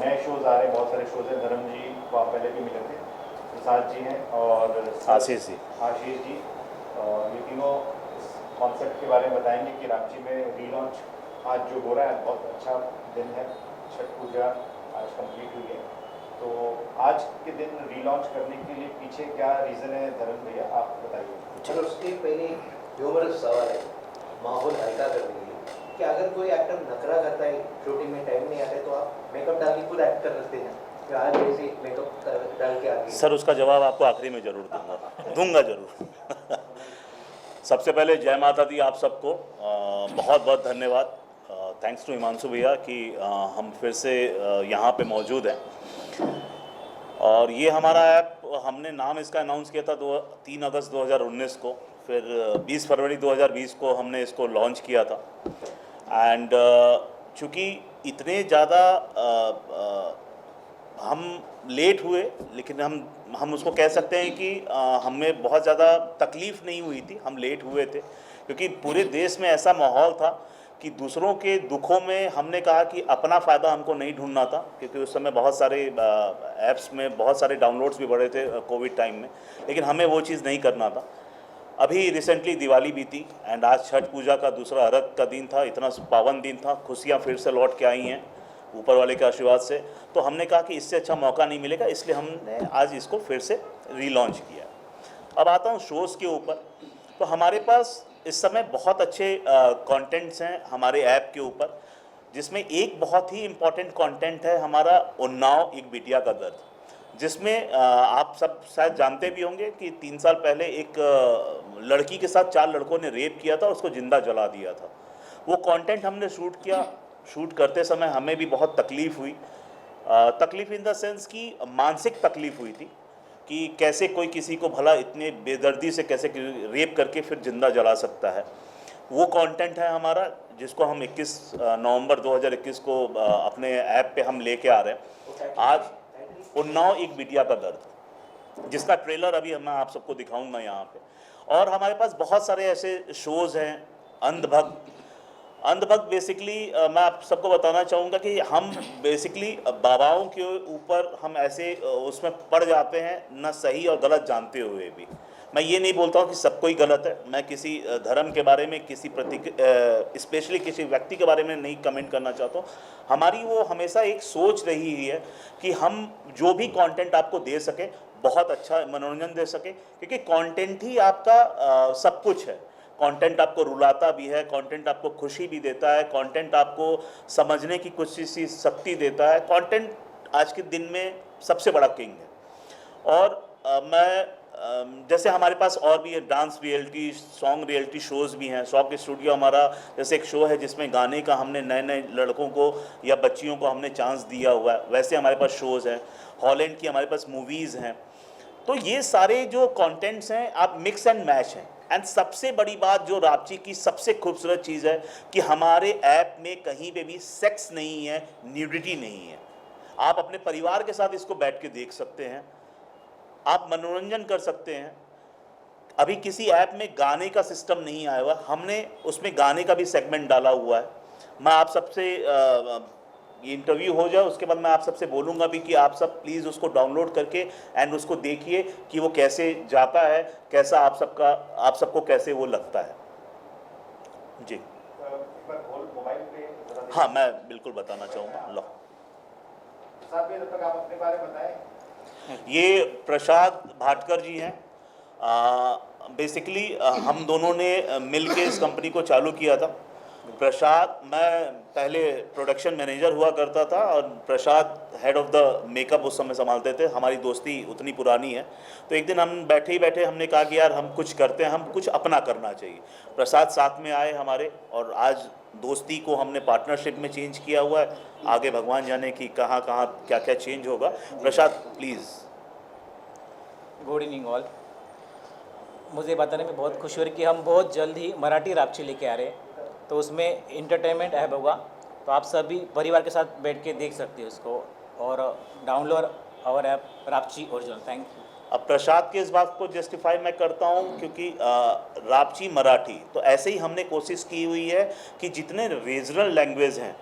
नए शोज आ रहे हैं, बहुत सारे शोज हैं। धर्म जी को आप पहले भी मिले थे, प्रसाद जी हैं और आशीष जी। आशीष जी। ये तीनों इस कॉन्सेप्ट के बारे में बताएंगे कि रांची में रीलॉन्च आज जो हो रहा है, बहुत अच्छा दिन है। छठ पूजा आज कंप्लीट हुई है, तो आज के दिन रीलॉन्च करने के लिए पीछे क्या रीज़न है? धर्म भैया आप बताइए। चलो उसके पहले ह्यूमरस सवाल है, माहौल हल्का कर देंगे कि अगर कोई एक्टर नखरा करता है, शूटिंग में टाइम नहीं आता है, तो आप मेकअप डाल के खुद एक्ट कर सकते हैं कि आज ऐसे मेकअप डाल के आगे? सर उसका जवाब आपको आखिरी में जरूर दूंगा जरूर। सबसे पहले जय माता दी आप सबको, बहुत बहुत धन्यवाद। थैंक्स टू हिमांशु भैया कि हम फिर से यहाँ पे मौजूद हैं। और ये हमारा ऐप, हमने नाम इसका अनाउंस किया था 3 अगस्त 2019 को, फिर 20 फरवरी 2020 को हमने इसको लॉन्च किया था। एंड चूँकि इतने ज़्यादा हम लेट हुए, लेकिन हम उसको कह सकते हैं कि हमें बहुत ज़्यादा तकलीफ़ नहीं हुई थी। हम लेट हुए थे क्योंकि पूरे देश में ऐसा माहौल था कि दूसरों के दुखों में हमने कहा कि अपना फ़ायदा हमको नहीं ढूंढना था, क्योंकि उस समय बहुत सारे ऐप्स में बहुत सारे डाउनलोड्स भी बढ़े थे कोविड टाइम में, लेकिन हमें वो चीज़ नहीं करना था। अभी रिसेंटली दिवाली बीती एंड आज छठ पूजा का दूसरा अर्घ का दिन था। इतना पावन दिन था, खुशियाँ फिर से लौट के आई हैं ऊपर वाले के आशीर्वाद से। तो हमने कहा कि इससे अच्छा मौका नहीं मिलेगा, इसलिए हमने आज इसको फिर से रीलॉन्च किया। अब आता हूँ शोज़ के ऊपर। तो हमारे पास इस समय बहुत अच्छे कंटेंट्स हैं हमारे ऐप के ऊपर, जिसमें एक बहुत ही इम्पॉर्टेंट कंटेंट है हमारा उन्नाव एक बिटिया का दर्द, जिसमें आप सब शायद जानते भी होंगे कि 3 साल पहले एक लड़की के साथ 4 लड़कों ने रेप किया था और उसको जिंदा जला दिया था। वो कंटेंट हमने शूट किया। शूट करते समय हमें भी बहुत तकलीफ़ हुई। तकलीफ़ इन द सेंस कि मानसिक तकलीफ़ हुई थी कि कैसे कोई किसी को भला इतने बेदर्दी से कैसे रेप करके फिर जिंदा जला सकता है। वो कंटेंट है हमारा, जिसको हम 21 नवंबर 2021 को अपने ऐप पे हम लेके आ रहे हैं। आज उन्नाव एक बिटिया का दर्द, जिसका ट्रेलर अभी मैं आप सबको दिखाऊंगा यहाँ पे। और हमारे पास बहुत सारे ऐसे शोज़ हैं। अंधभक्त बेसिकली मैं आप सबको बताना चाहूँगा कि हम बेसिकली बाबाओं के ऊपर हम ऐसे उसमें पड़ जाते हैं, न सही और गलत जानते हुए भी। मैं ये नहीं बोलता हूँ कि सब कोई गलत है। मैं किसी धर्म के बारे में, किसी स्पेशली किसी व्यक्ति के बारे में नहीं कमेंट करना चाहता हूँ। हमारी वो हमेशा एक सोच रही है कि हम जो भी कंटेंट आपको दे सके, बहुत अच्छा मनोरंजन दे सके, क्योंकि कंटेंट ही आपका सब कुछ है। कंटेंट आपको रुलाता भी है, कंटेंट आपको खुशी भी देता है, कंटेंट आपको समझने की कुछ सी शक्ति देता है। कंटेंट आज के दिन में सबसे बड़ा किंग है। और जैसे हमारे पास और भी dance reality, song reality shows भी हैं। शॉक स्टूडियो हमारा जैसे एक शो है जिसमें गाने का हमने नए नए लड़कों को या बच्चियों को हमने चांस दिया हुआ है, वैसे हमारे पास शोज़ हैं। हॉलैंड की हमारे पास मूवीज़ हैं। तो ये सारे जो कंटेंट्स हैं आप मिक्स एंड मैच हैं। एंड सबसे बड़ी बात जो रापची की सबसे खूबसूरत चीज़ है कि हमारे ऐप में कहीं पे भी सेक्स नहीं है, न्यूडिटी नहीं है। आप अपने परिवार के साथ इसको बैठ के देख सकते हैं, आप मनोरंजन कर सकते हैं। अभी किसी ऐप में गाने का सिस्टम नहीं आया हुआ, हमने उसमें गाने का भी सेगमेंट डाला हुआ है। मैं आप सबसे ये इंटरव्यू हो जाए उसके बाद मैं आप सबसे बोलूँगा भी कि आप सब प्लीज़ उसको डाउनलोड करके एंड उसको देखिए कि वो कैसे जाता है, कैसा आप सबको कैसे वो लगता है। जी मोबाइल पे हाँ, मैं बिल्कुल बताना चाहूँगा। लो साहब, जब तक आप अपने बारे में बताएं। ये प्रसाद भाटकर जी हैं। बेसिकली हम दोनों ने मिल के इस कंपनी को चालू किया था। प्रसाद, मैं पहले प्रोडक्शन मैनेजर हुआ करता था और प्रसाद हेड ऑफ द मेकअप उस समय संभालते थे। हमारी दोस्ती उतनी पुरानी है। तो एक दिन हम बैठे ही बैठे हमने कहा कि यार हम कुछ करते हैं, हम कुछ अपना करना चाहिए। प्रसाद साथ में आए हमारे, और आज दोस्ती को हमने पार्टनरशिप में चेंज किया हुआ है। आगे भगवान जाने कि कहाँ कहाँ क्या क्या चेंज होगा। प्रसाद प्लीज़। Good evening all. मुझे बताने में बहुत खुशी हो रही कि हम बहुत जल्द ही मराठी रापची लेके आ रहे हैं, तो उसमें इंटरटेनमेंट ऐप होगा, तो आप सभी परिवार के साथ बैठ के देख सकते हो उसको, और download our app Rapchi original. Thank you. अब प्रसाद के इस बात को जस्टिफाई मैं करता हूँ क्योंकि रापची मराठी तो ऐसे ही हमने कोशिश की हुई है कि जितने रीजनल लैंग्वेज हैं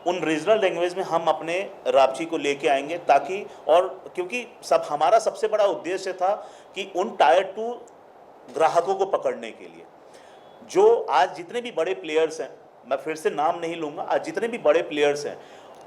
उन रीजनल लैंग्वेज में हम अपने रापची को लेके आएंगे, ताकि और क्योंकि हमारा सबसे बड़ा उद्देश्य था कि उन टायर 2 ग्राहकों को पकड़ने के लिए, जो आज जितने भी बड़े प्लेयर्स हैं, मैं फिर से नाम नहीं लूँगा, आज जितने भी बड़े प्लेयर्स हैं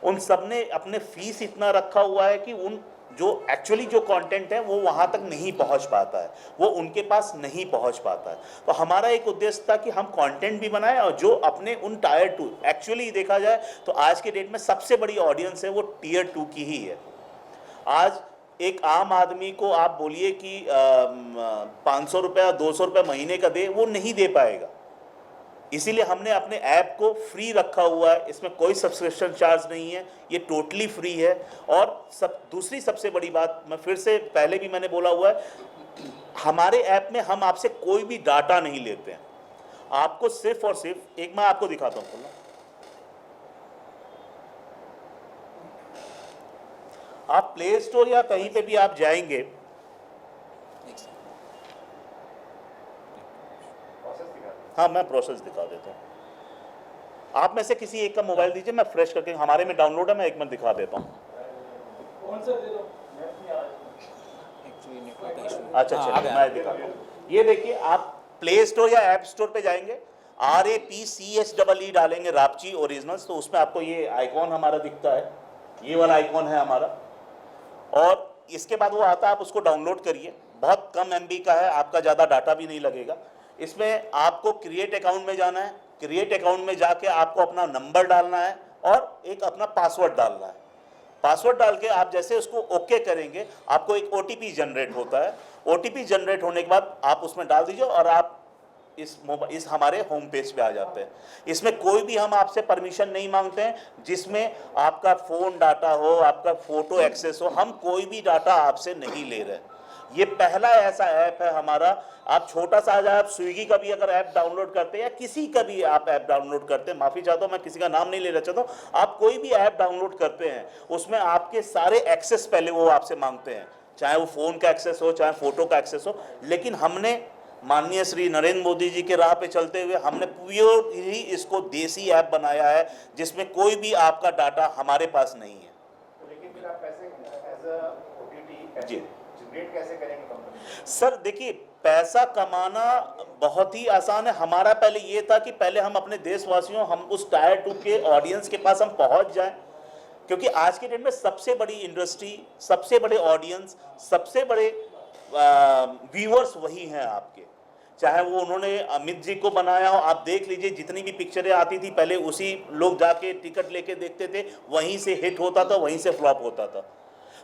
उन सब ने अपने फीस इतना रखा हुआ है कि उन जो एक्चुअली जो कंटेंट है वो वहाँ तक नहीं पहुँच पाता है, वो उनके पास नहीं पहुँच पाता है। तो हमारा एक उद्देश्य था कि हम कंटेंट भी बनाएं और जो अपने उन टायर 2, एक्चुअली देखा जाए तो आज के डेट में सबसे बड़ी ऑडियंस है वो टीयर 2 की ही है। आज एक आम आदमी को आप बोलिए कि 500 रुपये 200 रुपये महीने का दे, वो नहीं दे पाएगा। इसीलिए हमने अपने ऐप को फ्री रखा हुआ है, इसमें कोई सब्सक्रिप्शन चार्ज नहीं है, ये टोटली फ्री है। और दूसरी सबसे बड़ी बात, मैं फिर से पहले भी मैंने बोला हुआ है, हमारे ऐप में हम आपसे कोई भी डाटा नहीं लेते हैं। आपको सिर्फ और सिर्फ एक मैं आपको दिखाता हूँ, आप प्ले स्टोर या कहीं पे भी आप जाएंगे, हाँ मैं प्रोसेस दिखा देता हूँ। आप में से किसी एक का मोबाइल दीजिए, मैं फ्रेश करके, हमारे में डाउनलोड है, मैं एक मिनट दिखा देता हूँ। अच्छा चलिए मैं दिखाता हूँ। ये देखिए, आप प्ले स्टोर या ऐप स्टोर पे जाएंगे, RAPCHEE डालेंगे, रापची ओरिजिनल्स, तो उसमें आपको ये आइकॉन हमारा दिखता है, ये वाला आइकॉन है हमारा, और इसके बाद वो आता है, आप उसको डाउनलोड करिए। बहुत कम MB का है, आपका ज़्यादा डाटा भी नहीं लगेगा। इसमें आपको क्रिएट अकाउंट में जाना है, क्रिएट अकाउंट में जाके आपको अपना नंबर डालना है और एक अपना पासवर्ड डालना है। पासवर्ड डाल के आप जैसे उसको ओके करेंगे, आपको एक OTP जनरेट होता है। OTP जनरेट होने के बाद आप उसमें डाल दीजिए और आप इस हमारे होम पेज पे आ जाते हैं। इसमें कोई भी हम आपसे परमिशन नहीं मांगते हैं, जिसमें आपका फ़ोन डाटा हो, आपका फ़ोटो एक्सेस हो, हम कोई भी डाटा आपसे नहीं ले रहे। ये पहला ऐसा ऐप है हमारा। आप छोटा सा आप स्विगी का भी अगर ऐप डाउनलोड करते हैं या किसी का भी आप ऐप डाउनलोड करते हैं, माफ़ी चाहता हूँ मैं किसी का नाम नहीं लेना चाहता हूँ, आप कोई भी ऐप डाउनलोड करते हैं उसमें आपके सारे एक्सेस पहले वो आपसे मांगते हैं, चाहे वो फ़ोन का एक्सेस हो, चाहे फ़ोटो का एक्सेस हो। लेकिन हमने माननीय श्री नरेंद्र मोदी जी के राह पे चलते हुए हमने प्योर ही इसको देसी ऐप बनाया है, जिसमें कोई भी आपका डाटा हमारे पास नहीं है। लेकिन फिर आप पैसे एज अ OTT जी जनरेट कैसे करेंगे कंपनी? सर देखिए, पैसा कमाना बहुत ही आसान है। हमारा पहले ये था कि पहले हम अपने देशवासियों, हम उस टायर 2 के ऑडियंस के पास हम पहुंच जाएं, क्योंकि आज के डेट में सबसे बड़ी इंडस्ट्री, सबसे बड़े ऑडियंस, सबसे बड़े व्यूअर्स वही हैं आपके। चाहे वो उन्होंने अमित जी को बनाया हो, आप देख लीजिए जितनी भी पिक्चरें आती थी पहले उसी लोग जाके टिकट लेके देखते थे, वहीं से हिट होता था, वहीं से फ्लॉप होता था।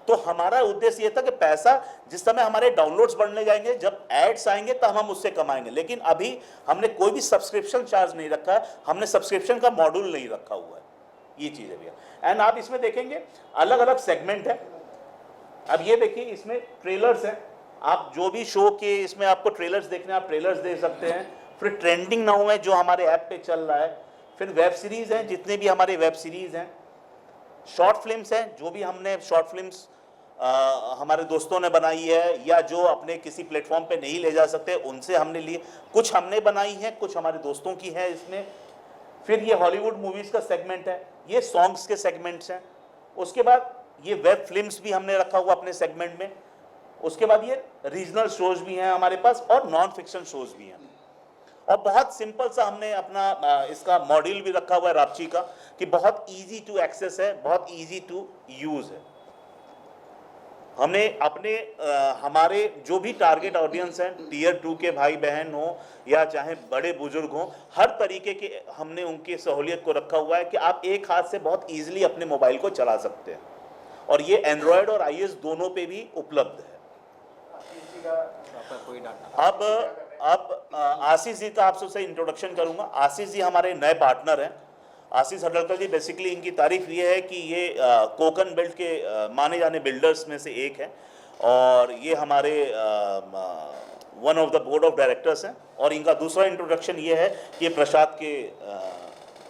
तो हमारा उद्देश्य ये था कि पैसा जिस समय हमारे डाउनलोड्स बढ़ने जाएंगे, जब एड्स आएंगे तब हम उससे कमाएंगे। लेकिन अभी हमने कोई भी सब्सक्रिप्शन चार्ज नहीं रखा है, हमने सब्सक्रिप्शन का मॉड्यूल नहीं रखा हुआ है, ये चीज़ है भैया। एंड आप इसमें देखेंगे अलग अलग सेगमेंट है। अब ये देखिए, इसमें ट्रेलर्स हैं, आप जो भी शो के इसमें आपको ट्रेलर्स देखने, आप ट्रेलर्स देख सकते हैं। फिर ट्रेंडिंग नाउ है जो हमारे ऐप पे चल रहा है। फिर वेब सीरीज़ हैं, जितने भी हमारे वेब सीरीज़ हैं। शॉर्ट फिल्म्स हैं, जो भी हमने शॉर्ट फिल्म्स हमारे दोस्तों ने बनाई है या जो अपने किसी प्लेटफॉर्म पे नहीं ले जा सकते, उनसे हमने लिए, कुछ हमने बनाई है, कुछ हमारे दोस्तों की है इसमें। फिर ये हॉलीवुड मूवीज़ का सेगमेंट है, ये सॉन्ग्स के सेगमेंट्स हैं। उसके बाद ये वेब फिल्म्स भी हमने रखा हुआ अपने सेगमेंट में। उसके बाद ये रीजनल शोज़ भी हैं हमारे पास और नॉन फिक्शन शोज़ भी हैं। और बहुत सिंपल सा हमने अपना इसका मॉड्यूल भी रखा हुआ है रापची का, कि बहुत इजी टू एक्सेस है, बहुत इजी टू यूज़ है। हमने अपने हमारे जो भी टारगेट ऑडियंस हैं, टीयर 2 के भाई बहन हो या चाहे बड़े बुजुर्ग हो, हर तरीके के हमने उनकी सहूलियत को रखा हुआ है कि आप एक हाथ से बहुत ईजिली अपने मोबाइल को चला सकते हैं। और ये एंड्रॉयड और iOS दोनों पे भी उपलब्ध है। अब आशीष जी का आपसे इंट्रोडक्शन करूंगा। आशीष जी हमारे नए पार्टनर हैं। आशीष हडलकर जी, बेसिकली इनकी तारीफ ये है कि ये कोकन बेल्ट के माने जाने बिल्डर्स में से एक है और ये हमारे one of the board of directors हैं। और इनका दूसरा इंट्रोडक्शन ये है कि ये प्रसाद के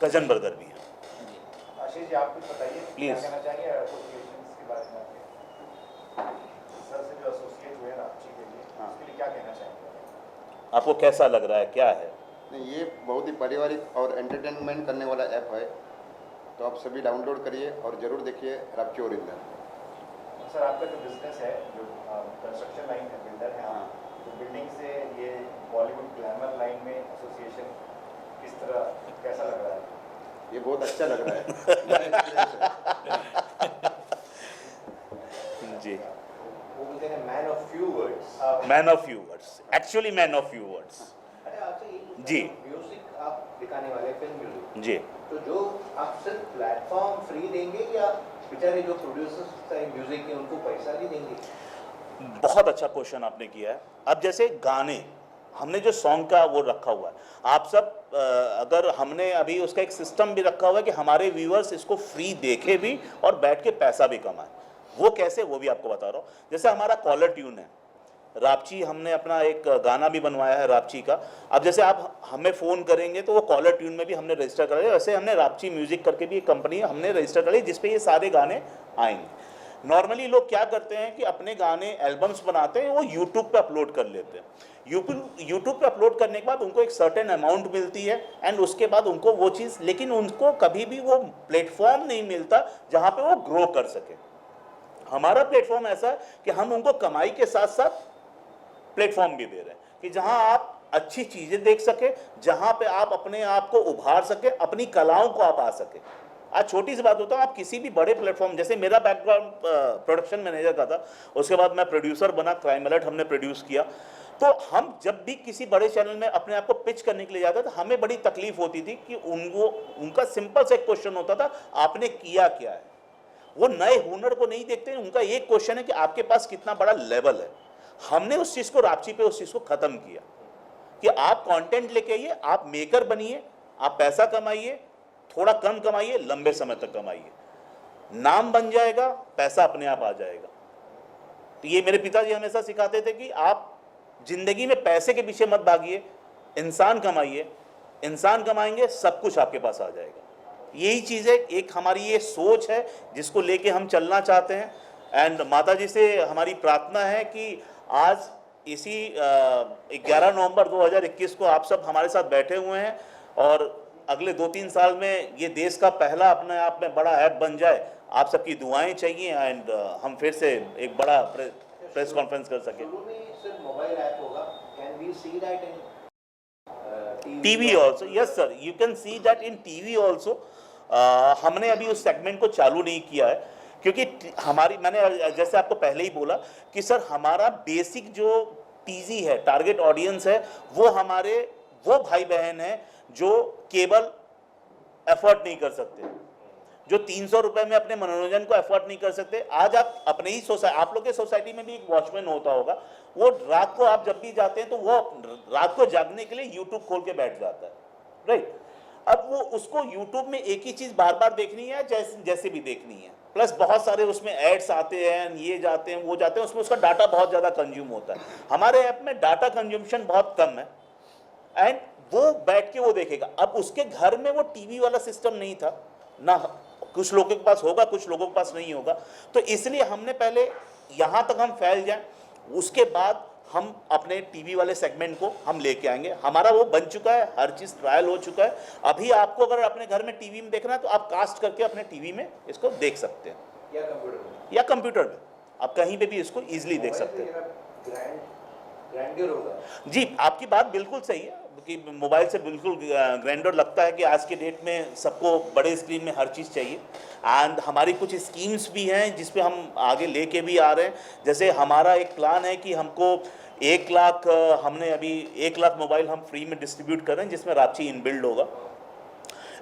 कजन ब्रदर भी हैं। आशीष जी, आप कुछ बताइए, प्लीज। क्या कहना चाहेंगे एसोसिएशंस के बारे में आपके सर से जो एसोसिएट हुए रापची के लिए, उसके लिए क्या कहना चाहेंगे? आपको कैसा लग रहा है, क्या है? नहीं, ये बहुत ही पारिवारिक और एंटरटेनमेंट करने वाला ऐप है। तो आप सभी डाउनलोड करिए और ज़रूर देखिए रापची ओरिजिनल। सर आपका जो बिजनेस है, जो कंस्ट्रक्शन लाइन है, बिल्डर है, हाँ। तो बिल्डिंग से ये बॉलीवुड ग्लैमर लाइन में एसोसिएशन किस तरह, कैसा लग रहा है? ये बहुत अच्छा लग रहा है। मेरा experience है। जी, वो बोलते हैं man of few words. Man of few words, actually man of few words. अरे आपसे ये पूछना जी। था, म्यूजिक आप दिखाने वाले फिल्म म्यूजिक, जी, तो जो आप सिर्फ प्लेटफॉर्म फ्री देंगे या बेचारे जो प्रोड्यूसर्स है म्यूजिक के उनको पैसा भी देंगे? बहुत अच्छा क्वेश्चन आपने किया है। अब जैसे गाने हमने जो सॉन्ग का वो रखा हुआ है, आप सब अगर हमने अभी उसका एक सिस्टम भी रखा हुआ है कि हमारे व्यूअर्स इसको फ्री देखे भी और बैठ के पैसा भी कमाए। वो कैसे, वो भी आपको बता रहा हूँ। जैसे हमारा कॉलर ट्यून है रापची, हमने अपना एक गाना भी बनवाया है रापची का। अब जैसे आप हमें फ़ोन करेंगे तो वो कॉलर ट्यून में भी हमने रजिस्टर करा है। वैसे हमने रापची म्यूज़िक करके भी एक कंपनी हमने रजिस्टर करी जिस पे ये सारे गाने आएंगे। नॉर्मली लोग क्या करते हैं कि अपने गाने एल्बम्स बनाते हैं, वो यूट्यूब पे अपलोड कर लेते हैं। यूट्यूब पे अपलोड करने के बाद उनको एक सर्टेन अमाउंट मिलती है एंड उसके बाद उनको वो चीज़, लेकिन उनको कभी भी वो प्लेटफॉर्म नहीं मिलता जहाँ पे वो ग्रो कर सके। हमारा प्लेटफॉर्म ऐसा है कि हम उनको कमाई के साथ साथ प्लेटफॉर्म भी दे रहे हैं कि जहां आप अच्छी चीजें देख सके, जहां पे आप अपने आप को उभार सके, अपनी कलाओं को आप आ सके। आज छोटी सी बात होता है, आप किसी भी बड़े प्लेटफॉर्म, जैसे मेरा बैकग्राउंड प्रोडक्शन मैनेजर का था, उसके बाद मैं प्रोड्यूसर बना, क्राइम अलर्ट हमने प्रोड्यूस किया। तो हम जब भी किसी बड़े चैनल में अपने आप को पिच करने के लिए जाते थे, हमें बड़ी तकलीफ होती थी कि उनका सिंपल सा एक क्वेश्चन होता था, आपने किया क्या है। वो नए हुनर को नहीं देखते, उनका एक क्वेश्चन है कि आपके पास कितना बड़ा लेवल है। हमने उस चीज़ को रापची पे उस चीज़ को ख़त्म किया कि आप कंटेंट लेके आइए, आप मेकर बनिए, आप पैसा कमाइए, थोड़ा कम कमाइए, लंबे समय तक कमाइए, नाम बन जाएगा, पैसा अपने आप आ जाएगा। तो ये मेरे पिताजी हमेशा सिखाते थे कि आप जिंदगी में पैसे के पीछे मत भागिए, इंसान कमाइए, इंसान कमाएंगे सब कुछ आपके पास आ जाएगा। यही चीज़ है, एक हमारी ये सोच है जिसको लेके हम चलना चाहते हैं। एंड माता जी से हमारी प्रार्थना है कि आज इसी 11 नवंबर 2021 को आप सब हमारे साथ बैठे हुए हैं और अगले 2-3 साल में ये देश का पहला अपने आप में बड़ा ऐप बन जाए। आप सबकी दुआएं चाहिए एंड हम फिर से एक बड़ा प्रेस कॉन्फ्रेंस कर सकें। शुरू में सिर्फ मोबाइल ऐप होगा, can we see that in TV also? Yes sir, you can see that in TV also. हमने अभी उस सेगमेंट को चालू नहीं किया है क्योंकि हमारी, मैंने जैसे आपको पहले ही बोला कि सर हमारा बेसिक जो टीजी है, टारगेट ऑडियंस है, वो हमारे वो भाई बहन हैं जो केवल एफर्ट नहीं कर सकते, जो 300 रुपए में अपने मनोरंजन को एफर्ट नहीं कर सकते। आज आप अपने ही आप लोग के सोसाइटी में भी एक वॉचमैन होता होगा, वो रात को आप जब भी जाते हैं तो वो रात को जागने के लिए यूट्यूब खोल के बैठ जाता है, राइट। अब वो उसको यूट्यूब में एक ही चीज बार बार देखनी है, जैसे भी देखनी है, प्लस बहुत सारे उसमें एड्स आते हैं, ये जाते हैं वो जाते हैं, उसमें उसका डाटा बहुत ज़्यादा कंज्यूम होता है। हमारे ऐप में डाटा कंज्यूमशन बहुत कम है एंड वो बैठ के वो देखेगा। अब उसके घर में वो टीवी वाला सिस्टम नहीं था ना, कुछ लोगों के पास होगा, कुछ लोगों के पास नहीं होगा, तो इसलिए हमने पहले यहाँ तक हम फैल जाएं, उसके बाद हम अपने टीवी वाले सेगमेंट को हम लेके आएंगे। हमारा वो बन चुका है, हर चीज़ ट्रायल हो चुका है। अभी आपको अगर अपने घर में टीवी में देखना है तो आप कास्ट करके अपने टीवी में इसको देख सकते हैं, या कंप्यूटर में आप कहीं पे भी इसको इजीली देख सकते हैं। जी, आपकी बात बिल्कुल सही है कि मोबाइल से बिल्कुल ग्रैंडर लगता है कि आज के डेट में सबको बड़े स्क्रीन में हर चीज़ चाहिए। एंड हमारी कुछ स्कीम्स भी हैं जिस पे हम आगे लेके भी आ रहे हैं। जैसे हमारा एक प्लान है कि हमको 1 लाख, हमने अभी 1 लाख मोबाइल हम फ्री में डिस्ट्रीब्यूट कर रहे हैं जिसमें रापची इनबिल्ड होगा।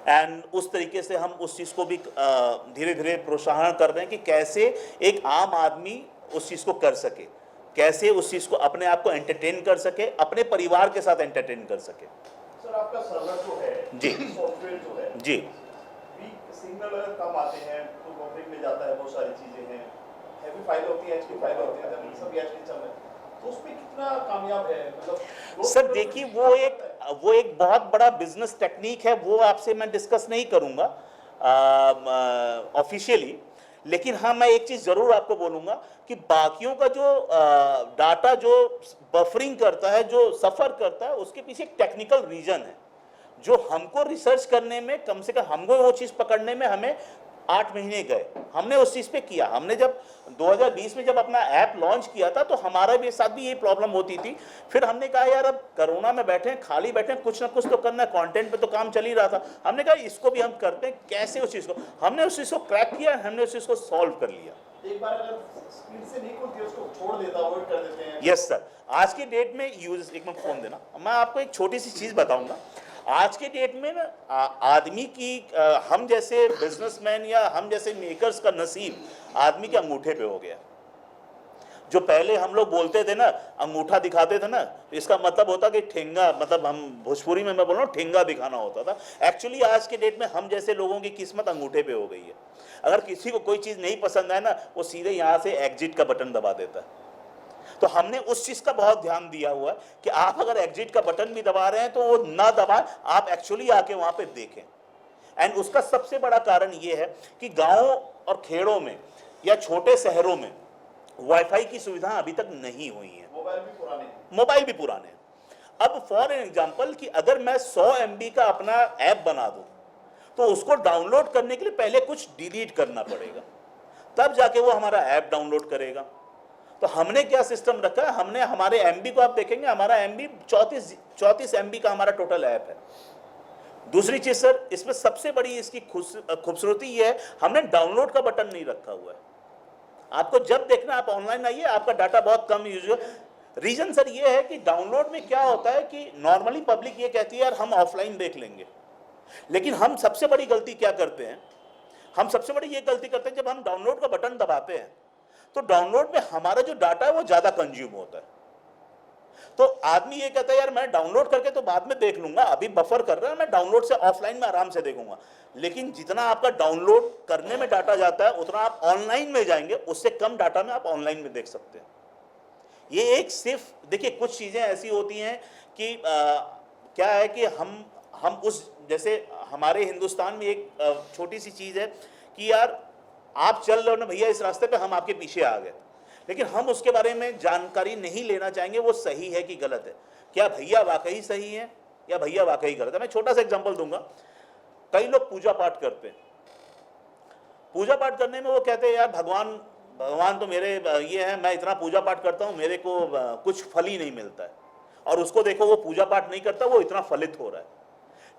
एंड उस तरीके से हम उस चीज़ को भी धीरे धीरे प्रोत्साहन कर रहे हैं कि कैसे एक आम आदमी उस चीज़ को कर सके, कैसे उस चीज़ को अपने आप को एंटरटेन कर सके, अपने परिवार के साथ एंटरटेन कर सके। सर आपका सर्वर जो है, जी, सॉफ्टवेयर जो है, जी, वीक सिग्नल अगर कम आते हैं तो बफरिंग में जाता है, बहुत सारी चीज़ें हैं, हैवी फाइल होती है, एचडी फाइल होती है, जब सब एचडी चल रहा है तो उसमें कितना कामयाब है? मतलब सर देखिए, वो एक बहुत बड़ा बिजनेस टेक्निक है, वो आपसे मैं डिस्कस नहीं करूँगा ऑफिशियली, लेकिन हाँ मैं एक चीज़ ज़रूर आपको बोलूँगा कि बाकियों का जो डाटा जो बफरिंग करता है, जो सफ़र करता है, उसके पीछे एक टेक्निकल रीज़न है। जो हमको रिसर्च करने में कम से कम हमको वो चीज़ पकड़ने में हमें 8 महीने गए। हमने उस चीज़ पे किया। हमने जब 2020 में जब अपना ऐप लॉन्च किया था तो हमारे भी साथ भी ये प्रॉब्लम होती थी। फिर हमने कहा यार अब कोरोना में बैठे हैं, खाली बैठे हैं, कुछ ना कुछ तो करना है, कंटेंट पे तो काम चल ही रहा था। हमने कहा इसको भी हम करते हैं, कैसे उस चीज़ को हमने उस चीज़ को क्रैक किया, हमने उस चीज़ को सॉल्व कर लिया। एक बार अगर स्पीड से नहीं खुलती है उसको छोड़ देता, अवॉइड कर देते हैं। यस सर, आज की डेट में यूज एक मिनट फोन देना, मैं आपको एक छोटी सी चीज़ बताऊंगा। आज के डेट में ना आदमी की हम जैसे बिजनेसमैन या हम जैसे मेकर्स का नसीब आदमी के अंगूठे पे हो गया। जो पहले हम लोग बोलते थे ना, अंगूठा दिखाते थे ना, तो इसका मतलब होता कि ठेंगा, मतलब हम भोजपुरी में मैं बोल रहा हूँ ठेंगा दिखाना होता था। एक्चुअली आज के डेट में हम जैसे लोगों की किस्मत अंगूठे पे हो गई है। अगर किसी को कोई चीज़ नहीं पसंद है ना, वो सीधे यहाँ से एग्जिट का बटन दबा देता है। तो हमने उस चीज़ का बहुत ध्यान दिया हुआ है कि आप अगर एग्जिट का बटन भी दबा रहे हैं तो वो ना दबाएं, आप एक्चुअली आके वहाँ पे देखें। एंड उसका सबसे बड़ा कारण ये है कि गाँवों और खेड़ों में या छोटे शहरों में वाईफाई की सुविधा अभी तक नहीं हुई है। मोबाइल भी पुराने हैं। मोबाइल भी पुराने हैं। अब फॉर एग्जाम्पल कि अगर मैं 100 MB का अपना ऐप बना दूं तो उसको डाउनलोड करने के लिए पहले कुछ डिलीट करना पड़ेगा, तब जाके वो हमारा ऐप डाउनलोड करेगा। तो हमने क्या सिस्टम रखा है, हमने हमारे MB को आप देखेंगे, हमारा MB 34 MB का हमारा टोटल ऐप है। दूसरी चीज सर, इसमें सबसे बड़ी इसकी खूबसूरती ये है, हमने डाउनलोड का बटन नहीं रखा हुआ है। आपको जब देखना आप ऑनलाइन आइए, आपका डाटा बहुत कम यूज हो। रीजन सर ये है कि डाउनलोड में क्या होता है कि नॉर्मली पब्लिक ये कहती है यार हम ऑफलाइन देख लेंगे, लेकिन हम सबसे बड़ी गलती क्या करते हैं, हम सबसे बड़ी ये गलती करते हैं जब हम डाउनलोड का बटन दबाते हैं तो डाउनलोड में हमारा जो डाटा है वो ज़्यादा कंज्यूम होता है। तो आदमी ये कहता है यार मैं डाउनलोड करके तो बाद में देख लूंगा, अभी बफर कर रहा है, मैं डाउनलोड से ऑफलाइन में आराम से देखूंगा। लेकिन जितना आपका डाउनलोड करने में डाटा जाता है उतना आप ऑनलाइन में जाएंगे, उससे कम डाटा में आप ऑनलाइन में देख सकते हैं। ये एक सिर्फ देखिए, कुछ चीज़ें ऐसी होती हैं कि क्या है कि हम उस जैसे हमारे हिंदुस्तान में एक छोटी सी चीज़ है कि यार आप चल रहे हो ना भैया इस रास्ते पे, हम आपके पीछे आ गए, लेकिन हम उसके बारे में जानकारी नहीं लेना चाहेंगे वो सही है कि गलत है, क्या भैया वाकई सही है या भैया वाकई गलत है। मैं छोटा सा एग्जांपल दूंगा। कई लोग पूजा पाठ करते हैं, पूजा पाठ करने में वो कहते हैं यार भगवान तो मेरे ये है, मैं इतना पूजा पाठ करता हूँ, मेरे को कुछ फल ही नहीं मिलता है। और उसको देखो वो पूजा पाठ नहीं करता, वो इतना फलित हो रहा है।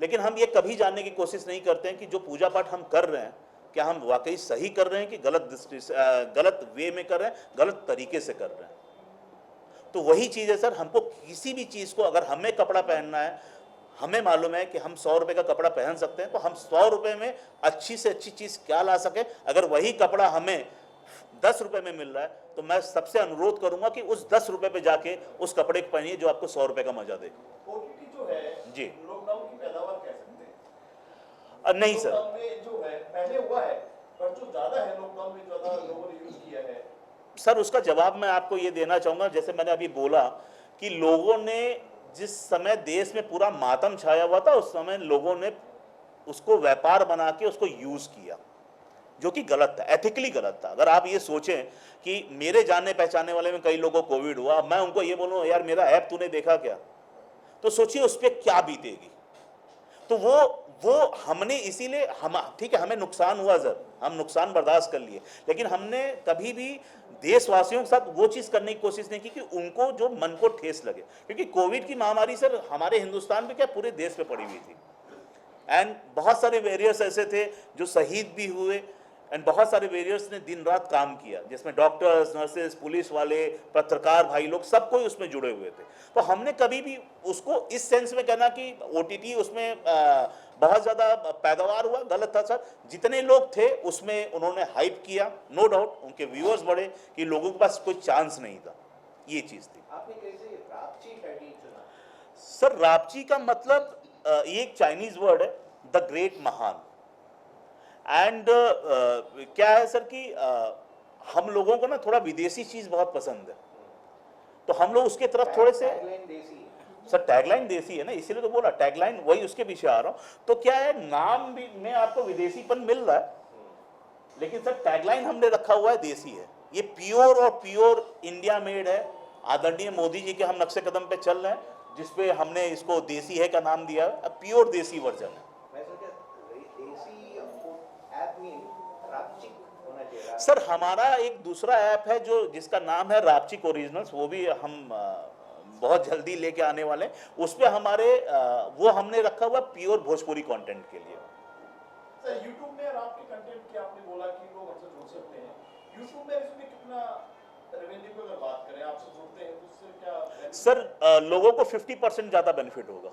लेकिन हम ये कभी जानने की कोशिश नहीं करते हैं कि जो पूजा पाठ हम कर रहे हैं क्या हम वाकई सही कर रहे हैं कि गलत दृष्टि से, गलत वे में कर रहे हैं, गलत तरीके से कर रहे हैं। तो वही चीज़ है सर, हमको किसी भी चीज़ को, अगर हमें कपड़ा पहनना है, हमें मालूम है कि हम 100 रुपये का कपड़ा पहन सकते हैं, तो हम 100 रुपये में अच्छी से अच्छी चीज़ क्या ला सके। अगर वही कपड़ा हमें 10 रुपये में मिल रहा है तो मैं सबसे अनुरोध करूंगा कि उस 10 रुपये पे जाके उस कपड़े को पहनिए जो आपको 100 रुपये का मजा दे। ओटीटी जो है जी। लॉकडाउन की पैदावार कह सकते हैं। नहीं सर, लॉकडाउन में जो है पहले हुआ है, पर जो ज्यादा है लॉकडाउन में ज्यादा लोगों ने यूज किया है। सर उसका जवाब मैं आपको ये देना चाहूँगा, जैसे मैंने अभी बोला कि लोगों ने जिस समय देश में पूरा मातम छाया हुआ था उस समय लोगों ने उसको व्यापार बना के उसको यूज़ किया, जो कि गलत था, एथिकली गलत था। अगर आप ये सोचें कि मेरे जानने पहचाने वाले में कई लोगों को कोविड हुआ, मैं उनको ये बोलूँ यार मेरा ऐप तूने देखा क्या, तो सोचिए उस पर क्या बीतेगी। तो वो हमने इसीलिए हम ठीक है, हमें नुकसान हुआ सर, हम नुकसान बर्दाश्त कर लिए, लेकिन हमने कभी भी देशवासियों के साथ वो चीज़ करने की कोशिश नहीं की कि उनको जो मन को ठेस लगे। क्योंकि कोविड की महामारी सर हमारे हिंदुस्तान में क्या पूरे देश पे पड़ी हुई थी, एंड बहुत सारे वेरियर्स ऐसे थे जो शहीद भी हुए, एंड बहुत सारे वेरियर्स ने दिन रात काम किया, जिसमें डॉक्टर्स, नर्सेस, पुलिस वाले, पत्रकार भाई लोग सब कोई उसमें जुड़े हुए थे। तो हमने कभी भी उसको इस सेंस में कहना कि ओटीटी उसमें बहुत ज़्यादा पैदावार हुआ, गलत था सर। जितने लोग थे उसमें उन्होंने हाइप किया, नो डाउट उनके व्यूअर्स बढ़े कि लोगों के पास कोई चांस नहीं था, ये चीज़ थी। आपने कैसे रापची टाइटल चुना? सर रापची का मतलब ये एक चाइनीज वर्ड है, द ग्रेट महान। एंड क्या है सर कि हम लोगों को ना थोड़ा विदेशी चीज़ बहुत पसंद है, तो हम लोग उसके तरफ थोड़े से, टैगलाइन देसी है। सर टैगलाइन देसी है ना, इसीलिए तो बोला टैगलाइन, वही उसके पीछे आ रहा हूँ। तो क्या है, नाम भी में आपको विदेशीपन मिल रहा है, लेकिन सर टैगलाइन हमने रखा हुआ है देसी है। ये प्योर और प्योर इंडिया मेड है। आदरणीय मोदी जी के हम नक्शे कदम पे चल रहे हैं, जिसपे हमने इसको देसी है का नाम दिया है, प्योर देसी वर्जन है। मैं सोचा देसी ऐप मीन रापचिक होना चाहिए। सर हमारा एक दूसरा ऐप है जो जिसका नाम है रापचिक ओरिजिनल्स, वो भी हम बहुत जल्दी लेके आने वाले हैं। उस पे हमारे वो हमने रखा हुआ प्योर भोजपुरी कंटेंट के लिए। सर YouTube में और आपके कंटेंट की आपने बोला कि लोग हमसे जुड़ सकते हैं, YouTube में इसमें कितना रेवेन्यू की अगर बात करें आपसे जुड़ते हैं तो उससे क्या benefit? सर लोगों को 50% ज़्यादा बेनिफिट होगा।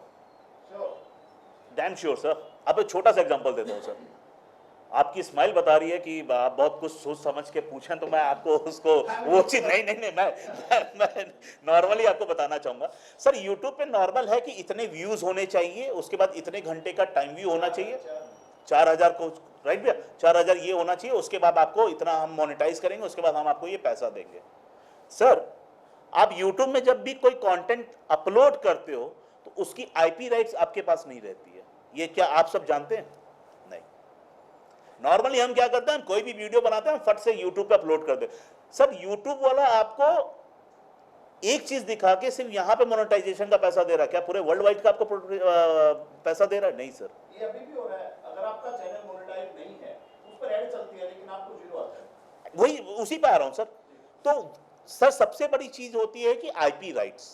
Sure. Damn sure sir. अब एक छोटा सा एग्जांपल देता हूँ सर। आपकी स्माइल बता रही है कि आप बहुत कुछ सोच समझ के पूछें, तो मैं आपको उसको वो चीज़ नहीं मैं नॉर्मली आपको बताना चाहूँगा। सर यूट्यूब पे नॉर्मल है कि इतने व्यूज़ होने चाहिए, उसके बाद इतने घंटे का टाइम व्यू होना चाहिए, 4000 को राइट भैया, 4000 ये होना चाहिए, उसके बाद आपको इतना हम मोनेटाइज करेंगे, उसके बाद हम आपको ये पैसा देंगे। सर आप यूट्यूब में जब भी कोई कंटेंट अपलोड करते हो तो उसकी आईपी राइट्स आपके पास नहीं रहती है। ये क्या आप सब जानते हैं? नहीं। नॉर्मली हम क्या करते हैं, कोई भी वीडियो बनाते हैं फट से यूट्यूब पे अपलोड कर दे। सर यूट्यूब वाला आपको एक चीज दिखा के सिर्फ यहाँ पे मोनेटाइजेशन का पैसा दे रहा है, क्या पूरे वर्ल्ड वाइड का आपको पैसा दे रहा है? नहीं सर। ये अभी भी हो रहा है, अगर आपका चैनल मोनेटाइज नहीं है उस पर ऐड चलती है लेकिन आपको जीरो आता है। वही उसी पे आ रहा हूं सर। तो सर सबसे बड़ी चीज होती है कि आईपी राइट्स,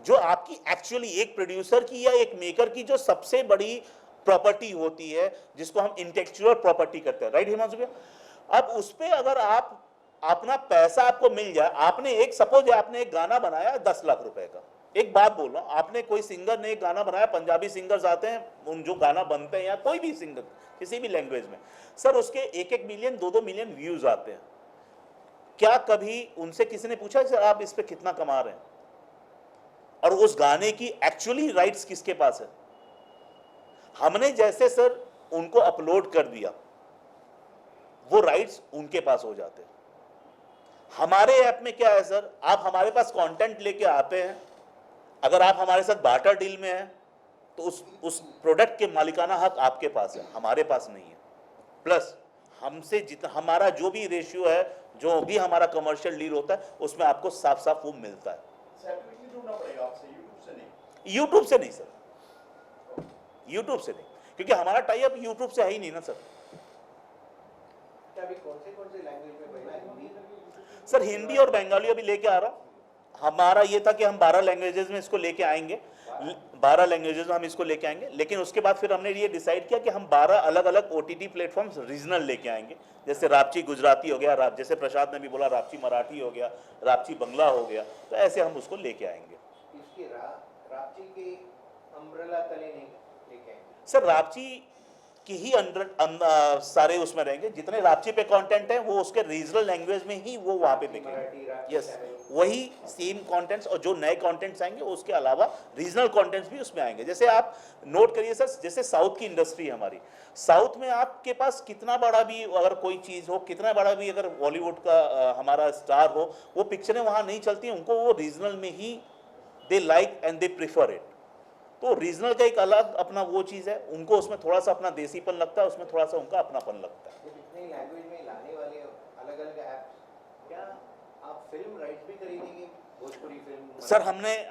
जो आपकी एक्चुअली एक प्रोड्यूसर की या एक मेकर की जो सबसे बड़ी प्रॉपर्टी होती है, जिसको हम इंटेलेक्चुअल प्रॉपर्टी करते हैं, राइट हिमांशु भैया। अब उस पे अगर आप अपना पैसा आपको मिल जाए, आपने एक सपोज आपने एक गाना बनाया 10 लाख रुपए का, एक बात बोल रहा हूं, आपने कोई सिंगर ने एक गाना बनाया, पंजाबी सिंगर्स आते हैं उन जो गाना बनते हैं या कोई भी सिंगर किसी भी लैंग्वेज में, सर उसके 1-1 मिलियन 2-2 मिलियन व्यूज आते हैं। क्या कभी उनसे किसी ने पूछा सर आप इस पे कितना कमा रहे हैं? और उस गाने की एक्चुअली राइट्स किसके पास है? हमने जैसे सर उनको अपलोड कर दिया, वो राइट्स उनके पास हो जाते हैं। हमारे ऐप में क्या है सर, आप हमारे पास कंटेंट लेके आते हैं, अगर आप हमारे साथ बार्टर डील में हैं तो उस प्रोडक्ट के मालिकाना हक आपके पास है, हमारे पास नहीं है। प्लस हमसे जितना हमारा जो भी रेशियो है, जो भी हमारा कमर्शियल डील होता है, उसमें आपको साफ साफ वो मिलता है। सेपरेटली जुड़ना पड़ेगा आपसे, यूट्यूब से नहीं। यूट्यूब से नहीं सर, यूट्यूब से नहीं, क्योंकि हमारा टाई अप यूट्यूब से है ही नहीं ना सर। अभी कौन से लैंग्वेज में बनना है? हिंदी? सर हिंदी और बंगाली अभी लेके आ रहा हूँ। हमारा ये था कि हम 12 लैंग्वेजेस में इसको लेके आएंगे, 12 लैंग्वेजेस में हम इसको लेके आएंगे, लेकिन उसके बाद फिर हमने ये डिसाइड किया कि हम 12 अलग अलग OTT प्लेटफॉर्म्स रीजनल लेके आएंगे। जैसे रापची गुजराती हो गया, जैसे प्रसाद ने भी बोला रापची मराठी हो गया, रापची बंगला हो गया, तो ऐसे हम उसको लेके आएंगे। इसके रापची के अम्ब्रेला तले नहीं लेके आएंगे? सर रापची की ही सारे उसमें रहेंगे, जितने रापची पे कंटेंट है वो उसके रीजनल लैंग्वेज में ही वो वहाँ पे दिखेंगे। यस, वही सेम कंटेंट्स, और जो नए कंटेंट्स आएंगे उसके अलावा रीजनल कंटेंट्स भी उसमें आएंगे। जैसे आप नोट करिए सर, जैसे साउथ की इंडस्ट्री है हमारी, साउथ में आपके पास कितना बड़ा भी अगर कोई चीज़ हो, कितना बड़ा भी अगर बॉलीवुड का हमारा स्टार हो, वो पिक्चरें वहाँ नहीं चलती, उनको वो रीजनल में ही they like and they prefer it. तो रीजनल का एक अलग अपना वो चीज़ है, उनको उसमें थोड़ा सा अपना देसीपन लगता है, उसमें थोड़ा सा उनका अपनापन लगता है। इतने लैंग्वेज में लाने वाले अलग अलग ऐप्स, क्या आप फिल्म राइट्स भी खरीदेंगे? भोजपुरी फिल्म? सर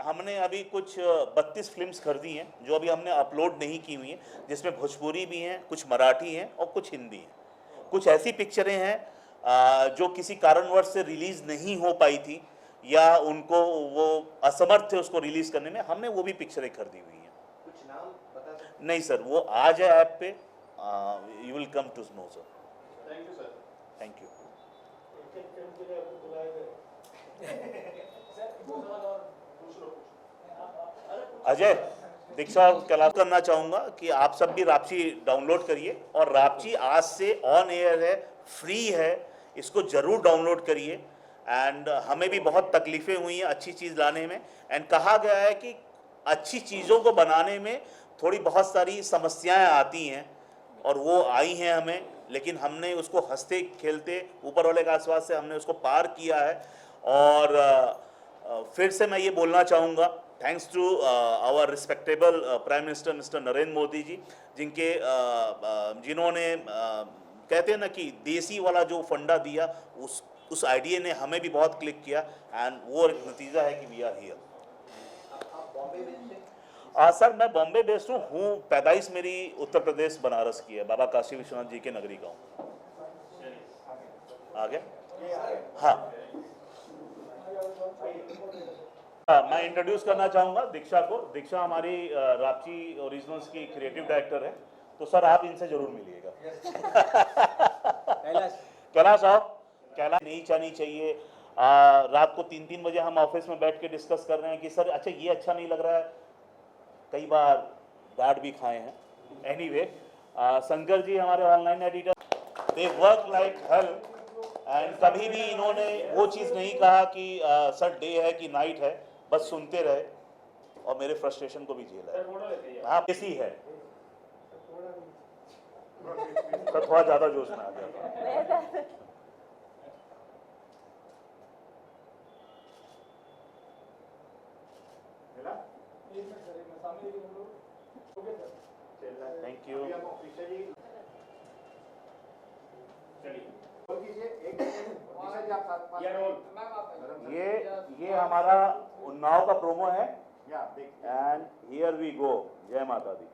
हमने अभी कुछ 32 फिल्म्स खरीदी हैं जो अभी हमने अपलोड नहीं की हुई हैं, जिसमें भोजपुरी भी हैं, कुछ मराठी हैं और कुछ हिंदी हैं। कुछ ऐसी पिक्चरें हैं जो किसी कारणवश से रिलीज़ नहीं हो पाई थी या उनको वो असमर्थ थे उसको रिलीज़ करने में, हमने वो भी पिक्चरें खरीदी हुई हैं। कुछ नाम बता सकते? नहीं सर, वो आज है ऐप पे, you will come to know sir. Thank you sir. Thank you. Ajay Diksha Kailash करना चाहूँगा कि आप सब भी रापची डाउनलोड करिए, और रापची आज से ऑन एयर है, फ्री है, इसको ज़रूर डाउनलोड करिए। एंड हमें भी बहुत तकलीफ़ें हुई हैं अच्छी चीज़ लाने में, एंड कहा गया है कि अच्छी चीज़ों को बनाने में थोड़ी बहुत सारी समस्याएं आती हैं, और वो आई हैं हमें, लेकिन हमने उसको हंसते खेलते ऊपर वाले के आसपास से हमने उसको पार किया है। और फिर से मैं ये बोलना चाहूँगा, thanks to our respectable prime minister mister Narendra Modi ji, जिन्होंने कहते हैं ना कि देसी वाला जो फंडा दिया, उस आइडिया ने हमें भी बहुत क्लिक किया, एंड वो एक नतीजा है कि वी आर हियर। आप बॉम्बे बेस्ड है? सर मैं बॉम्बे बेस्ड हूँ, पैदाइश मेरी उत्तर प्रदेश बनारस की है, बाबा काशी विश्वनाथ जी के नगरी का हूँ। आ गया? हाँ। मैं इंट्रोड्यूस करना चाहूँगा दीक्षा को। दीक्षा हमारी रापची ओरिजिनल्स की क्रिएटिव डायरेक्टर है, तो सर आप इनसे जरूर मिलिएगा। कैलाश आओ। कैलाश नहीं चाहनी चाहिए। रात को 3-3 बजे हम ऑफिस में बैठ के डिस्कस कर रहे हैं कि सर अच्छा ये अच्छा नहीं लग रहा है, कई बार डांट भी खाए हैं। एनीवे, शंकर जी हमारे online editor, they work like hell, and कभी भी इन्होंने वो चीज़ नहीं कहा कि सर डे है कि नाइट है, बस सुनते रहे और मेरे फ्रस्ट्रेशन को भी झेला है। हाँ कैसी है, तो थोड़ा ज़्यादा जोश में आ गया। Thank you. ये हमारा उन्नाव का प्रोमो है, एंड हियर वी गो। जय माता दी।